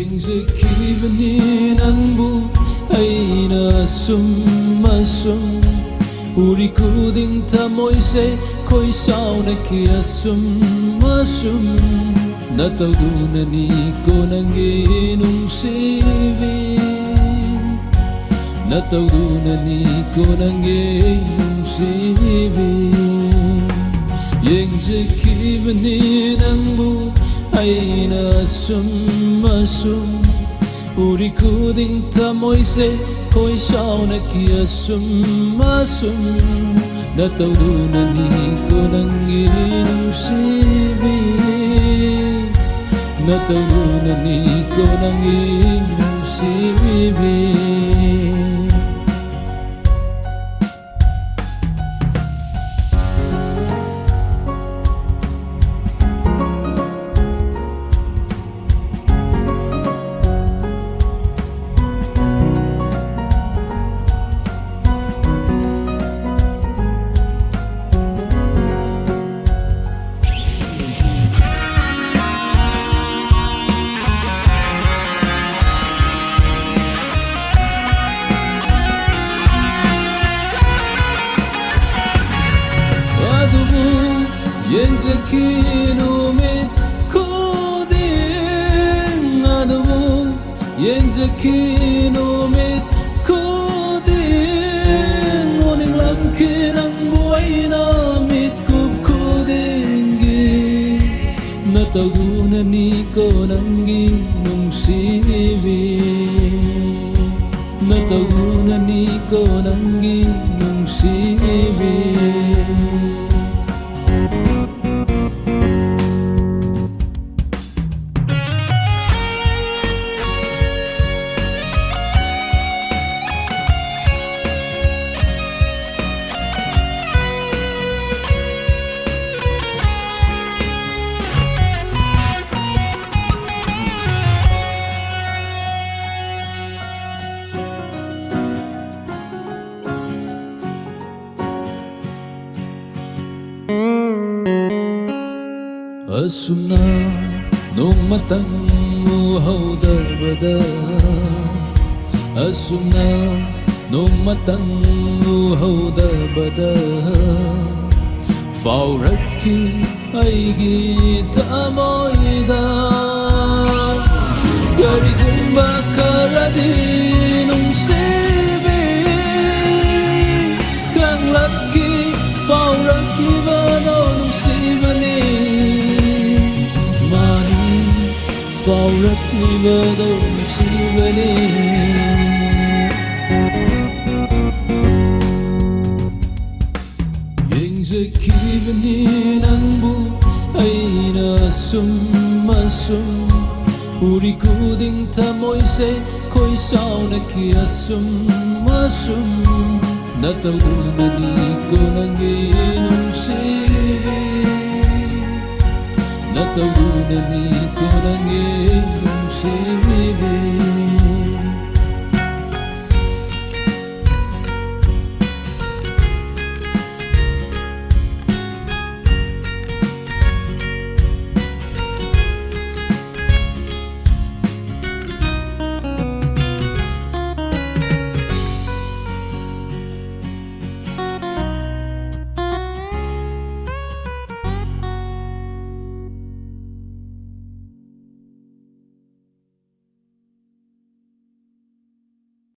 Yengzekibani nangbu aina asum Uri kuding tamoy koi sao na asum Nataudunan ko ng iyong sivi Nataudunan ko ng iyong sivi Yengzekibani nangbu aina asum Uri kuding tamoy koi sao na asum Nataudunan ko ng iyong sivi Nataudunan ko ng iyong sivi Yenzekinumit kuding adumu Yenzekinumit kuding Uning lamkin ang buhay namit kuding Nataudunan ko ng iyong sivi Nataudunan ko ng iyong sivi Asum na nung matang uhaw darbada Asum na nung matang uhaw darbada Fauraki ay gita mo'y Gari gumba karadi nung sibi Kang laki fauraki ba nung sibani Faurat ibadong sibani Yengzekibani nangbu aina asum Uri kuding tamoy koi sao na asum Nataudunan ko ng iyong sivi Nataudunan ko ng iyong sivi